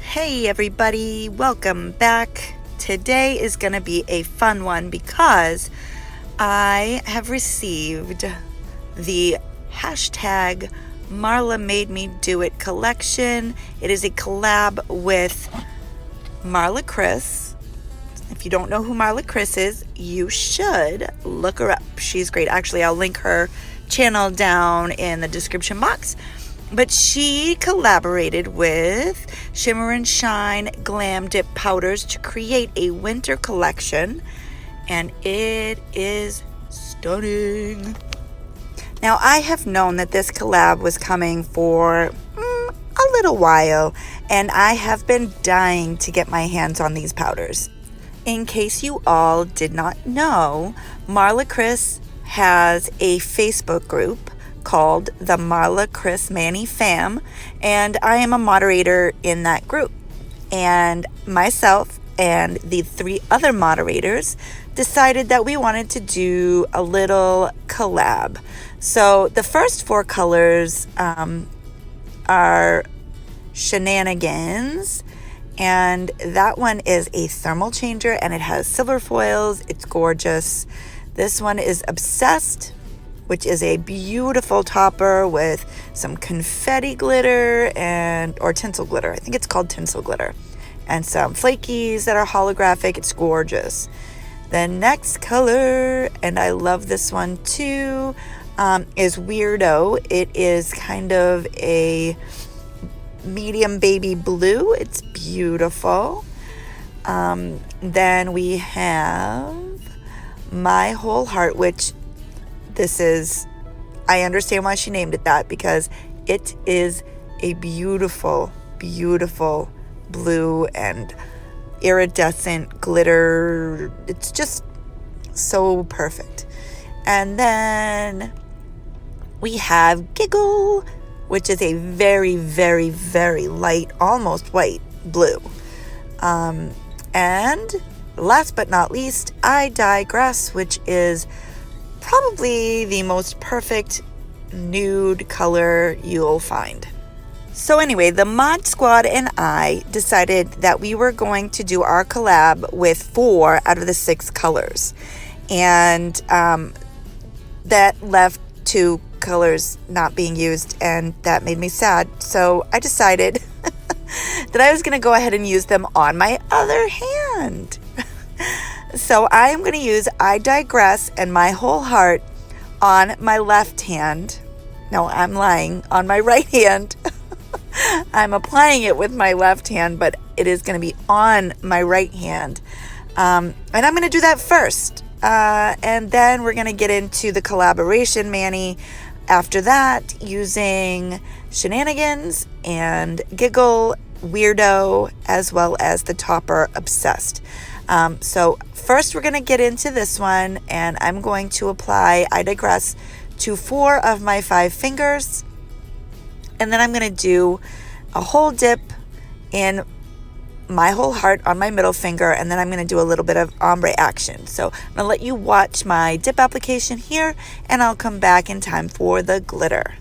Hey everybody, welcome back. Today is going to be a fun one because I have received the hashtag Marla Made Me Do It collection. It is a collab with Marla Kris. If you don't know who Marla Kris is, you should look her up. She's great. Actually, I'll link her channel down in the description box. But she collaborated with Shimmer and Shine Glam Dip Powders to create a winter collection, and it is stunning. Now, I have known that this collab was coming for a little while, and I have been dying to get my hands on these powders. In case you all did not know, Marla Kris has a Facebook group called the Marla Kris Manny Fam, and I am a moderator in that group. And myself and the 3 other moderators decided that we wanted to do a little collab. So the first 4 colors are Shenanigans, and that one is a thermal changer and it has silver foils. It's gorgeous. This one is Obsessed, which is a beautiful topper with some confetti glitter or tinsel glitter. I think it's called tinsel glitter. And some flakies that are holographic. It's gorgeous. The next color, and I love this one too, is Weirdo. It is kind of a medium baby blue. It's beautiful. Then we have My Whole Heart, which this is, I understand why she named it that, because it is a beautiful, beautiful blue and iridescent glitter. It's just so perfect. And then we have Giggle, which is a very, very, very light, almost white blue. And last but not least, I Digress, which is probably the most perfect nude color you'll find. So anyway, the Mod Squad and I decided that we were going to do our collab with 4 out of the 6 colors. And that left 2 colors not being used, and that made me sad. So I decided that I was going to go ahead and use them on my other hand. So I am going to use I Digress and My Whole Heart on my left hand. No, I'm lying. On my right hand. I'm applying it with my left hand, but it is going to be on my right hand. And I'm going to do that first. And then we're going to get into the collaboration Manny after that, using Shenanigans and Giggle, Weirdo, as well as the topper Obsessed. So first we're going to get into this one, and I'm going to apply I Digress to 4 of my 5 fingers. And then I'm going to do a whole dip in My Whole Heart on my middle finger, and then I'm going to do a little bit of ombre action. So I'm going to let you watch my dip application here, and I'll come back in time for the glitter.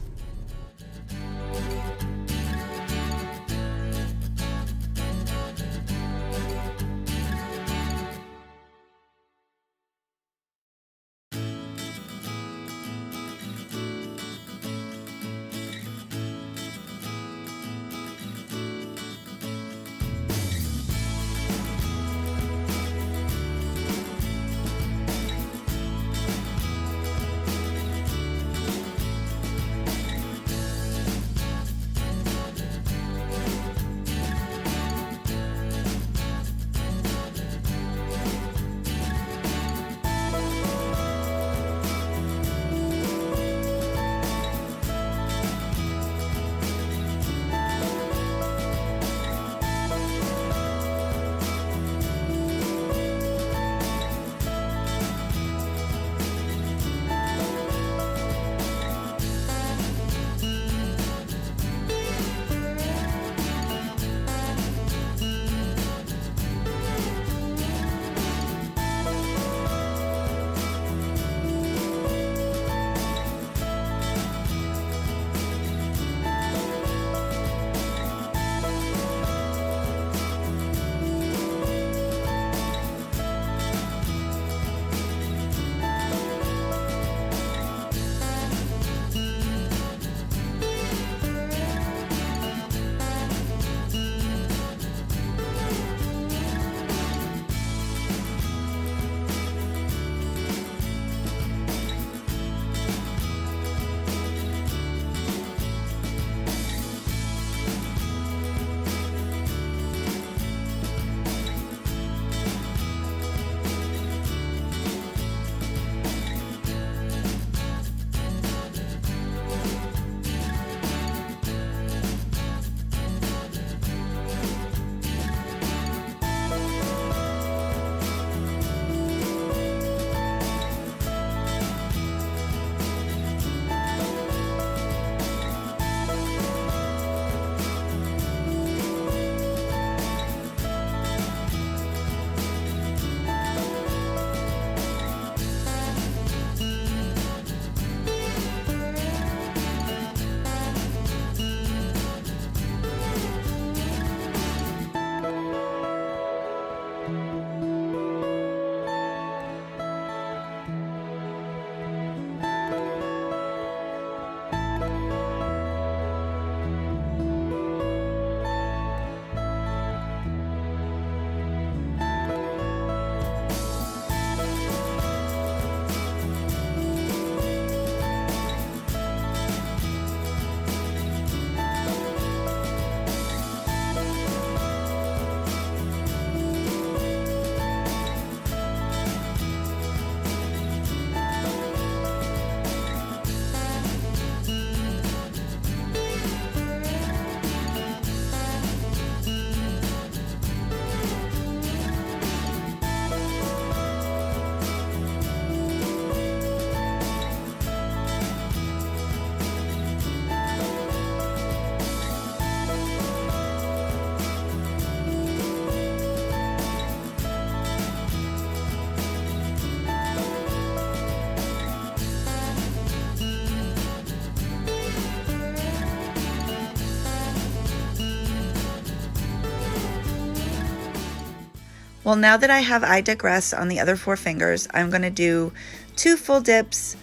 Well, now that I have I Digress on the other 4 fingers, I'm going to do 2 full dips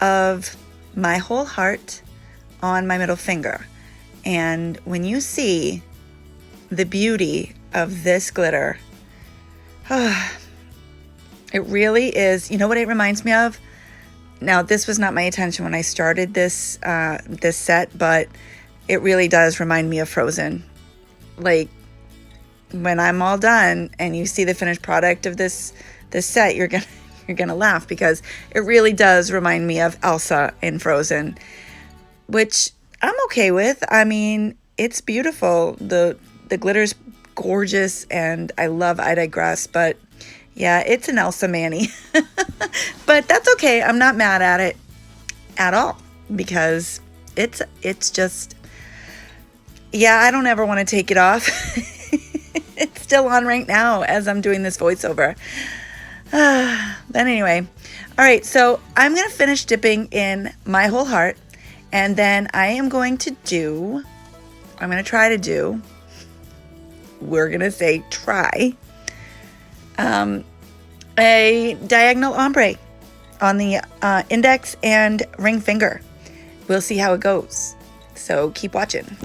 of my whole heart on my middle finger. And when you see the beauty of this glitter, it really is. You know what it reminds me of? Now, this was not my intention when I started this this set, but it really does remind me of Frozen. Like, when I'm all done and you see the finished product of this set, you're gonna laugh, because it really does remind me of Elsa in Frozen, which I'm okay with. I mean, it's beautiful. The glitter's gorgeous, and I love I Digress, but yeah, it's an Elsa mani. But that's okay. I'm not mad at it at all, because it's just, yeah, I don't ever want to take it off. It's still on right now as I'm doing this voiceover. But anyway, all right, so I'm going to finish dipping in my whole heart, and then I am going to do, I'm going to try to do, we're going to say try, a diagonal ombre on the index and ring finger. We'll see how it goes. So keep watching.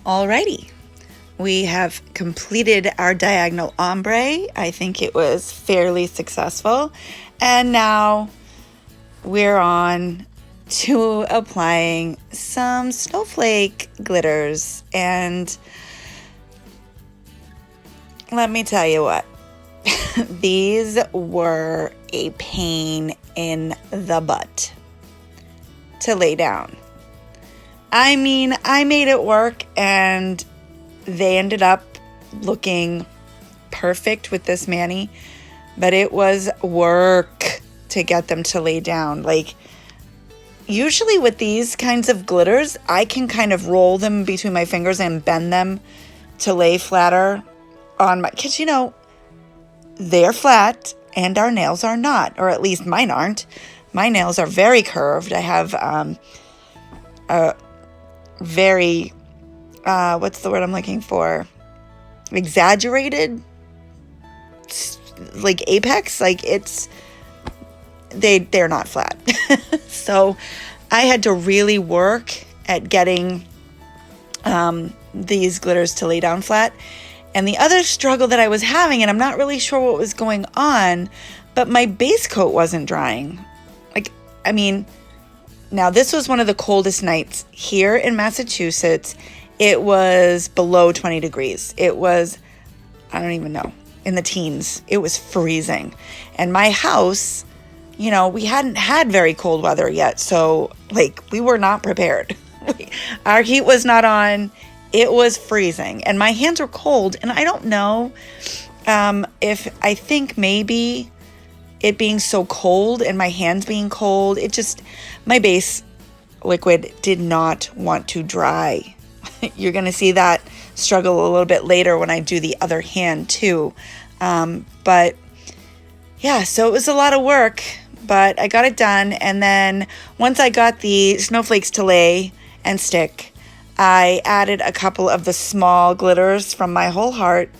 Alrighty, we have completed our diagonal ombre. I think it was fairly successful. And now we're on to applying some snowflake glitters. And let me tell you what, these were a pain in the butt to lay down. I mean, I made it work and they ended up looking perfect with this mani, but it was work to get them to lay down. Like, usually with these kinds of glitters, I can kind of roll them between my fingers and bend them to lay flatter on my, because you know, they're flat and our nails are not, or at least mine aren't. My nails are very curved. I have a very, what's the word I'm looking for? Exaggerated, like apex, like it's, they're not flat. So I had to really work at getting these glitters to lay down flat. And the other struggle that I was having, and I'm not really sure what was going on, but my base coat wasn't drying. Like, I mean, now this was one of the coldest nights here in Massachusetts. It was below 20 degrees. It was, I don't even know, in the teens. It was freezing. And my house, you know, we hadn't had very cold weather yet. So like, we were not prepared. Our heat was not on. It was freezing and my hands were cold. And I don't know if I think maybe it being so cold and my hands being cold, it just, my base liquid did not want to dry. You're going to see that struggle a little bit later when I do the other hand too. But yeah, so it was a lot of work, but I got it done. And then once I got the snowflakes to lay and stick, I added a couple of the small glitters from My Whole Heart,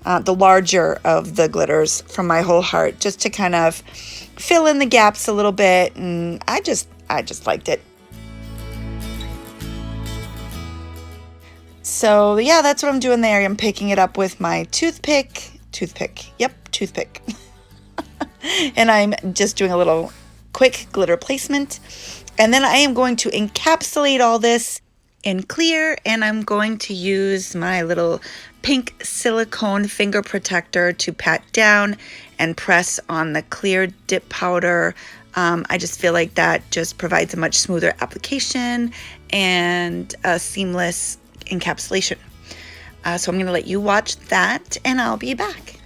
the larger of the glitters from My Whole Heart, just to kind of fill in the gaps a little bit. And I just liked it. So yeah, that's what I'm doing there. I'm picking it up with my toothpick. Yep, toothpick. And I'm just doing a little quick glitter placement. And then I am going to encapsulate all this in clear, and I'm going to use my little pink silicone finger protector to pat down and press on the clear dip powder. I just feel like that just provides a much smoother application and a seamless encapsulation. So I'm going to let you watch that and I'll be back.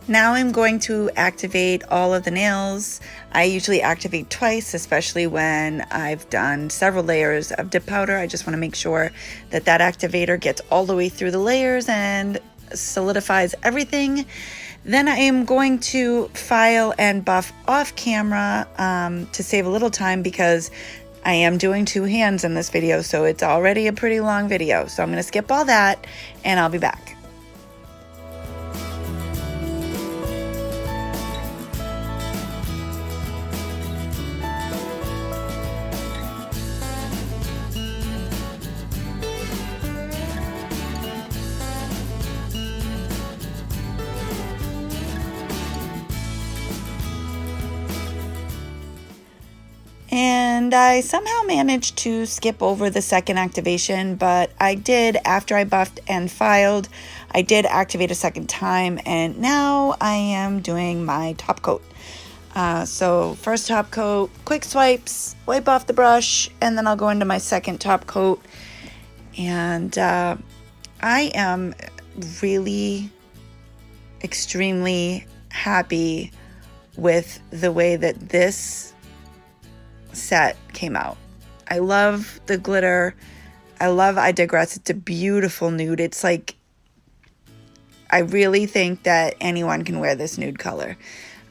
Now I'm going to activate all of the nails. I usually activate twice, especially when I've done several layers of dip powder. I just want to make sure that that activator gets all the way through the layers and solidifies everything. Then I am going to file and buff off camera to save a little time, because I am doing 2 hands in this video, so it's already a pretty long video. So I'm going to skip all that and I'll be back. And I somehow managed to skip over the second activation, but I did, after I buffed and filed, I did activate a second time, and now I am doing my top coat. So first top coat, quick swipes, wipe off the brush, and then I'll go into my second top coat. And I am really extremely happy with the way that this set came out. I love the glitter. I love I Digress. It's a beautiful nude. It's like, I really think that anyone can wear this nude color.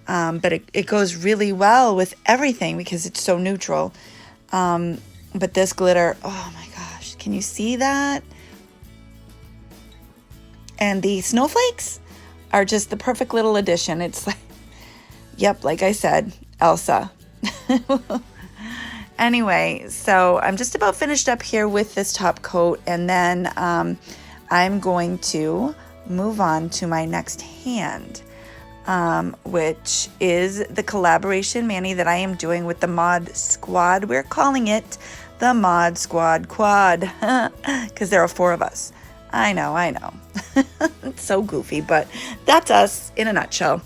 But it goes really well with everything because it's so neutral. But this glitter, oh my gosh, can you see that? And the snowflakes are just the perfect little addition. It's like, yep, like I said, Elsa. Anyway, so I'm just about finished up here with this top coat, and then I'm going to move on to my next hand, which is the collaboration mani that I am doing with the Mod Squad. We're calling it the Mod Squad Quad because there are 4 of us. I know. It's so goofy, but that's us in a nutshell.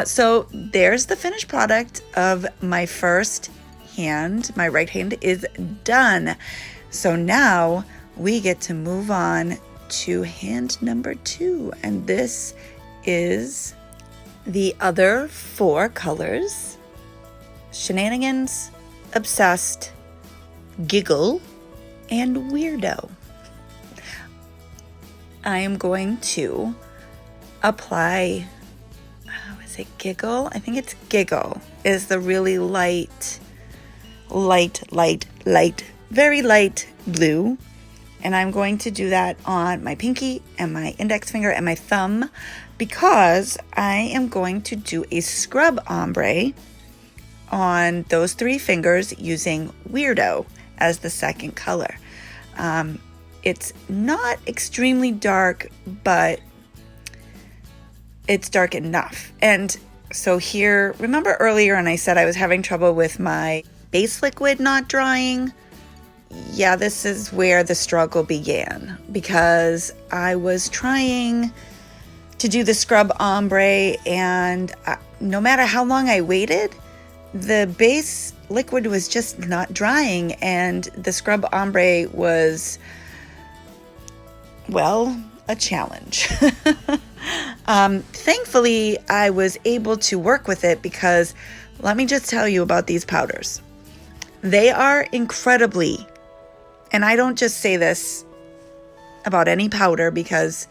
So there's the finished product of my first hand. My right hand is done. So now we get to move on to hand number 2, and this is the other 4 colors: Shenanigans, Obsessed, Giggle, and Weirdo. I am going to apply, is it Giggle? I think it's Giggle is the really light, very light blue. And I'm going to do that on my pinky and my index finger and my thumb, because I am going to do a scrub ombre on those 3 fingers using Weirdo as the second color. It's not extremely dark, but it's dark enough. And so here, remember earlier when I said I was having trouble with my base liquid not drying? Yeah, this is where the struggle began, because I was trying to do the scrub ombre, and no matter how long I waited, the base liquid was just not drying, and the scrub ombre was, well, a challenge. Thankfully, I was able to work with it, because let me just tell you about these powders. They are incredibly, and I don't just say this about any powder, because,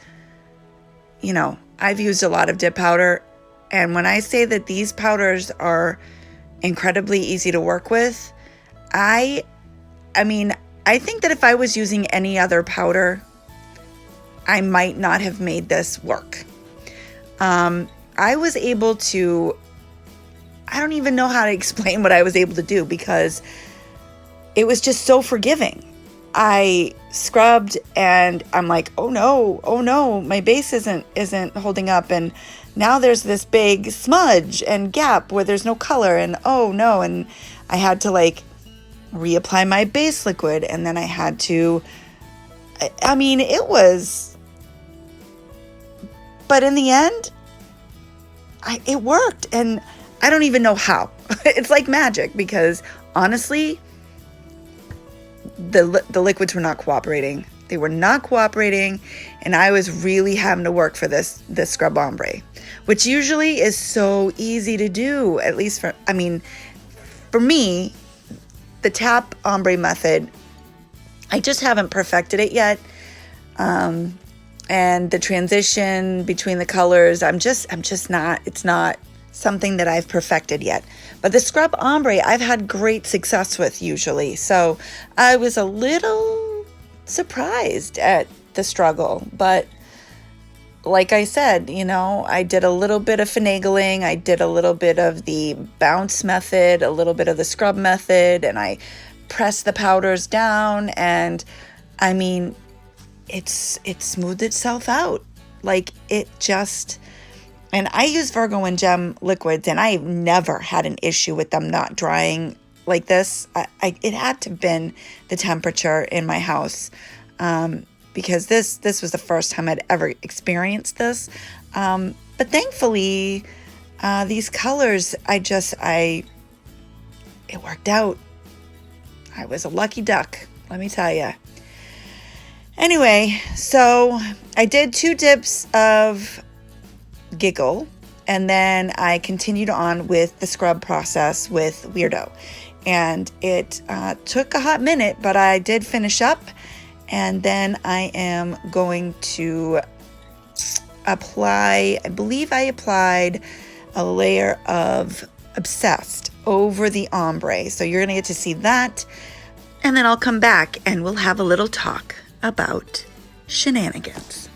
you know, I've used a lot of dip powder, and when I say that these powders are incredibly easy to work with, I mean, I think that if I was using any other powder, I might not have made this work. I was able to, I don't even know how to explain what I was able to do, because it was just so forgiving. I scrubbed and I'm like, oh no, my base isn't holding up, and now there's this big smudge and gap where there's no color, and oh no, and I had to like reapply my base liquid, and then I had to, I mean, it was, but in the end, it worked, and I don't even know how. It's like magic, because honestly, the liquids were not cooperating They were not cooperating, and I was really having to work for this scrub ombre, which usually is so easy to do, at least for me, the tap ombre method, I just haven't perfected it yet. And the transition between the colors, it's not something that I've perfected yet. But the scrub ombre, I've had great success with usually. So I was a little surprised at the struggle. But like I said, I did a little bit of finagling. I did a little bit of the bounce method, a little bit of the scrub method, and I pressed the powders down, and it smoothed itself out. Like it just, and I use Virgo and Gem liquids, and I've never had an issue with them not drying like this. It had to have been the temperature in my house, because this was the first time I'd ever experienced this. But thankfully, these colors, it worked out. I was a lucky duck, let me tell you. Anyway, so I did 2 dips of Giggle, and then I continued on with the scrub process with Weirdo. And it took a hot minute, but I did finish up. And then I am going to apply, I believe I applied a layer of Obsessed over the ombre. So you're going to get to see that. And then I'll come back and we'll have a little talk about Shenanigans.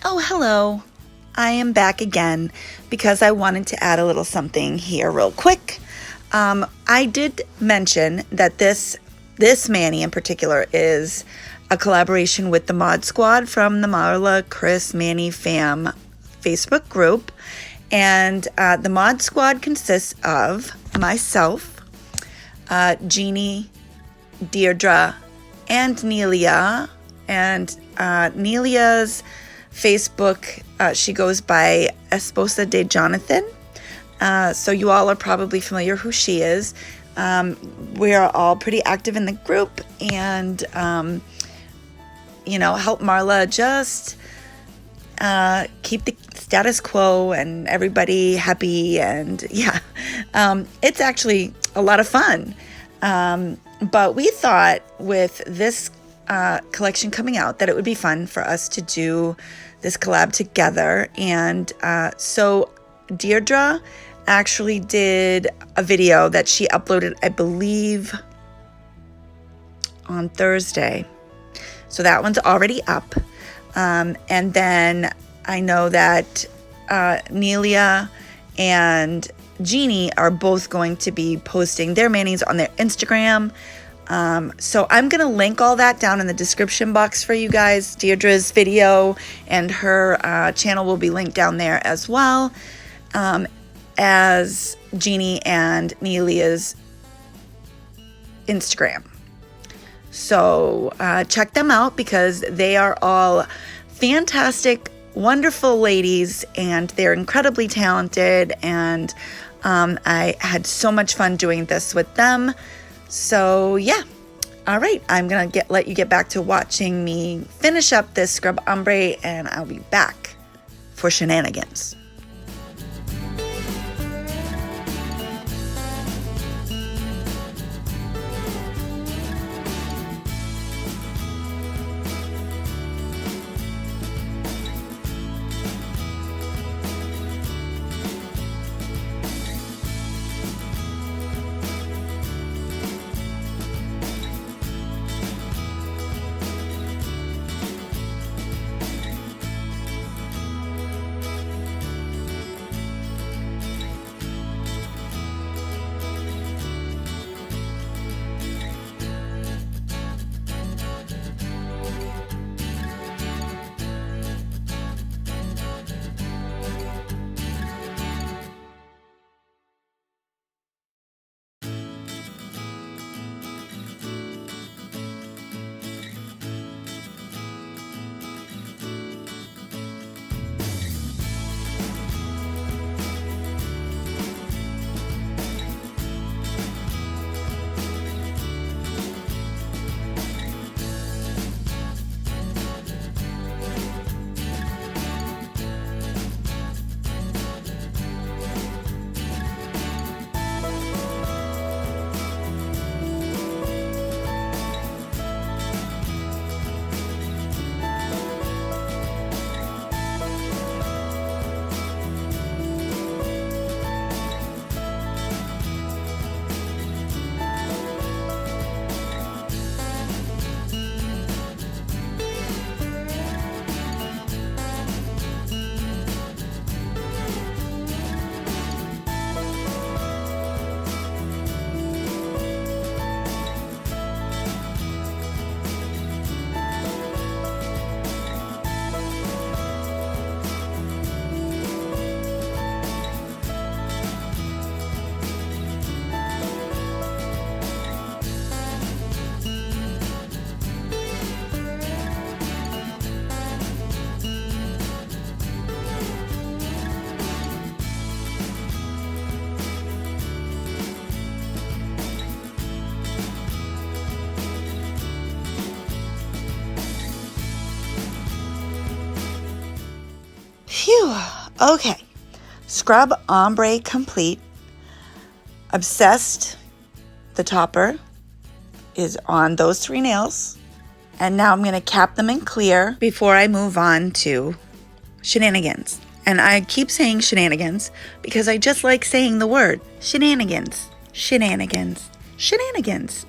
Oh, hello. I am back again because I wanted to add a little something here real quick. I did mention that this mani in particular is a collaboration with the Mod Squad from the Marla Kris Mani Fam Facebook group. And the Mod Squad consists of myself, Jeannie, Deirdre, and Nelia. And Nelia's Facebook, she goes by 𝕎𝕼𝕝𝕟𝕼𝕼. So you all are probably familiar who she is. We are all pretty active in the group, and help Marla just keep the status quo and everybody happy. And yeah, it's actually a lot of fun. But we thought with this collection coming out that it would be fun for us to do this collab together. And so Deirdre actually did a video that she uploaded, I believe, on Thursday. So that one's already up. And then I know that Nelia and Jeannie are both going to be posting their manis on their Instagram. So I'm going to link all that down in the description box for you guys. Deirdre's video and her channel will be linked down there as well, as Jeannie and Nelia's Instagram. So check them out because they are all fantastic, wonderful ladies, and they're incredibly talented, and I had so much fun doing this with them. So yeah, all right, I'm gonna let you get back to watching me finish up this scrub ombre, and I'll be back for Shenanigans. Whew. Okay. Scrub Ombre Complete. Obsessed, the topper, is on those 3 nails. And now I'm going to cap them in clear before I move on to Shenanigans. And I keep saying Shenanigans because I just like saying the word. Shenanigans. Shenanigans. Shenanigans.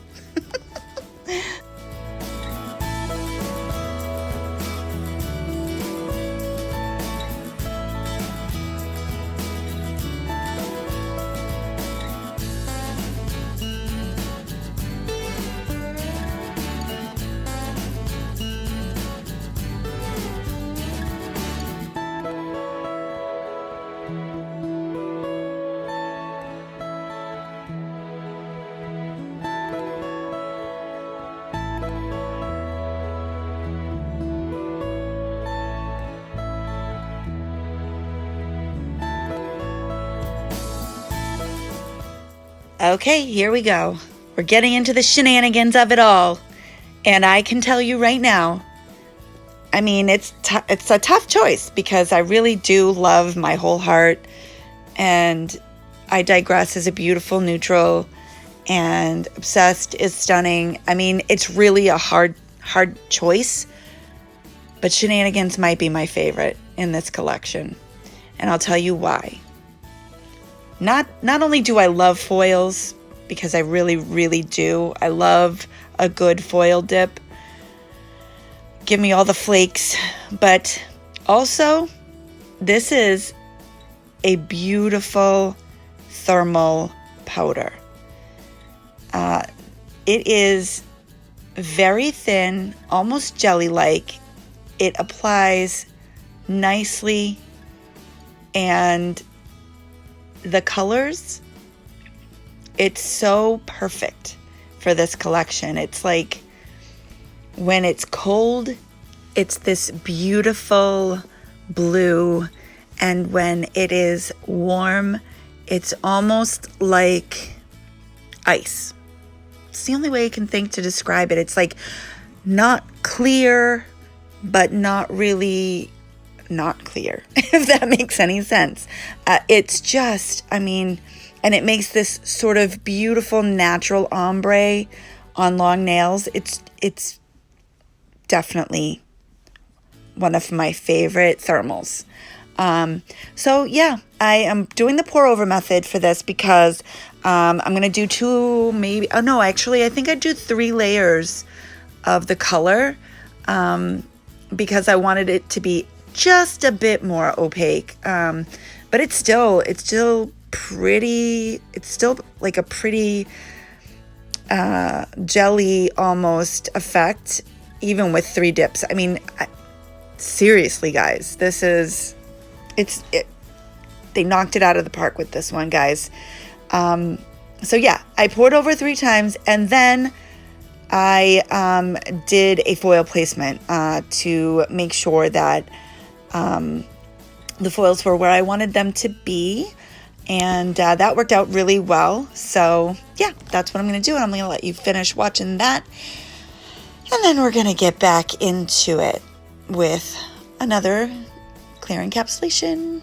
Okay, here we go. We're getting into the shenanigans of it all. And I can tell you right now, I mean, it's a tough choice because I really do love My Whole Heart. And I Digress is a beautiful neutral. And Obsessed is stunning. I mean, it's really a hard choice. But Shenanigans might be my favorite in this collection. And I'll tell you why. Not only do I love foils, because I really, really do. I love a good foil dip. Give me all the flakes. But also, this is a beautiful thermal powder. It is very thin, almost jelly-like. It applies nicely, and the colors, it's so perfect for this collection. It's like when it's cold, it's this beautiful blue, and when it is warm, it's almost like ice. It's the only way I can think to describe it. It's like not clear, but not really not clear, if that makes any sense. It's just, I mean, and it makes this sort of beautiful natural ombre on long nails. It's definitely one of my favorite thermals. So yeah, I am doing the pour over method for this because I'm going to do 2, maybe, oh no, actually I think I'd do 3 layers of the color because I wanted it to be just a bit more opaque, but it's still pretty, it's still like a pretty jelly almost effect, even with 3 dips. I mean, seriously guys, this is, they knocked it out of the park with this one, guys. So yeah, I poured over 3 times, and then I did a foil placement to make sure that the foils were where I wanted them to be, and that worked out really well. So yeah, that's what I'm going to do, and I'm going to let you finish watching that, and then we're going to get back into it with another clear encapsulation.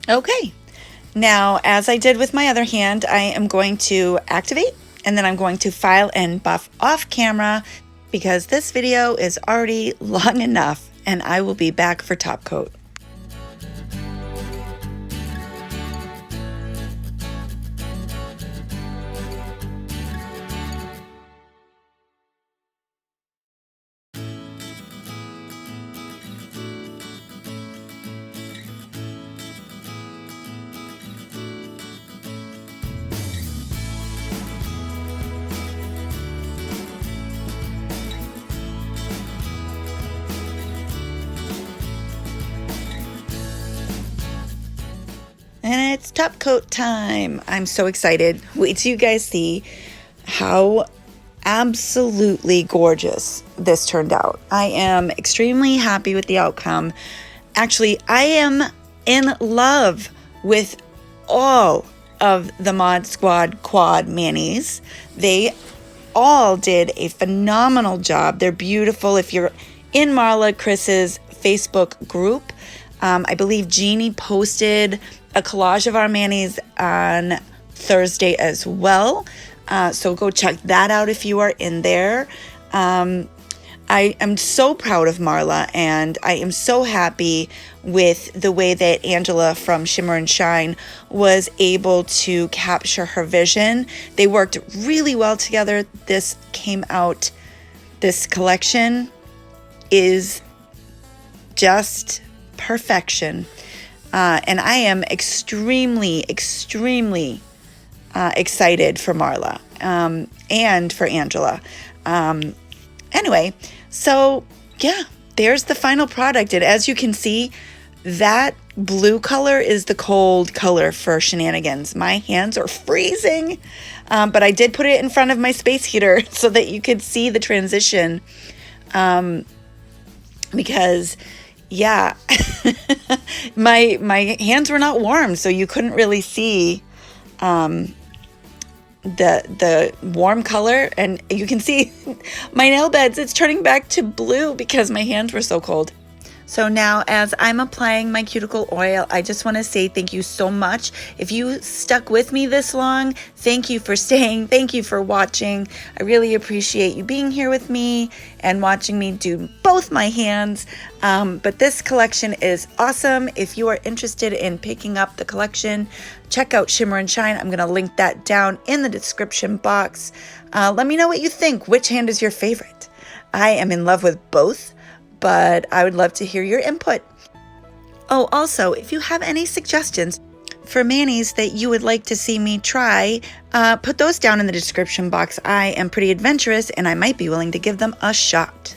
Okay, now as I did with my other hand, I am going to activate and then I'm going to file and buff off camera because this video is already long enough and I will be back for top coat. And it's top coat time. I'm so excited. Wait till you guys see how absolutely gorgeous this turned out. I am extremely happy with the outcome. Actually, I am in love with all of the Mod Squad Quad manis. They all did a phenomenal job. They're beautiful. If you're in Marla Kris's Facebook group, I believe Jeannie posted a collage of our manis on Thursday as well. So go check that out if you are in there. I am so proud of Marla, and I am so happy with the way that Angela from Shimmer and Shine was able to capture her vision. They worked really well together. This collection is just perfection. And I am extremely, extremely excited for Marla and for Angela. Anyway, so yeah, there's the final product. And as you can see, that blue color is the cold color for Shenanigans. My hands are freezing, but I did put it in front of my space heater so that you could see the transition. Because yeah, my hands were not warm, so you couldn't really see the warm color, and you can see my nail beds, it's turning back to blue because my hands were so cold. So now as I'm applying my cuticle oil, I just want to say thank you so much. If you stuck with me this long, thank you for staying. Thank you for watching. I really appreciate you being here with me and watching me do both my hands. But this collection is awesome. If you are interested in picking up the collection, check out Shimmer and Shine. I'm going to link that down in the description box. Let me know what you think. Which hand is your favorite? I am in love with both, but I would love to hear your input. Oh, also, if you have any suggestions for manis that you would like to see me try, put those down in the description box. I am pretty adventurous and I might be willing to give them a shot.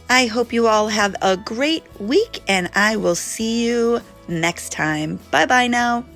I hope you all have a great week and I will see you next time. Bye-bye now.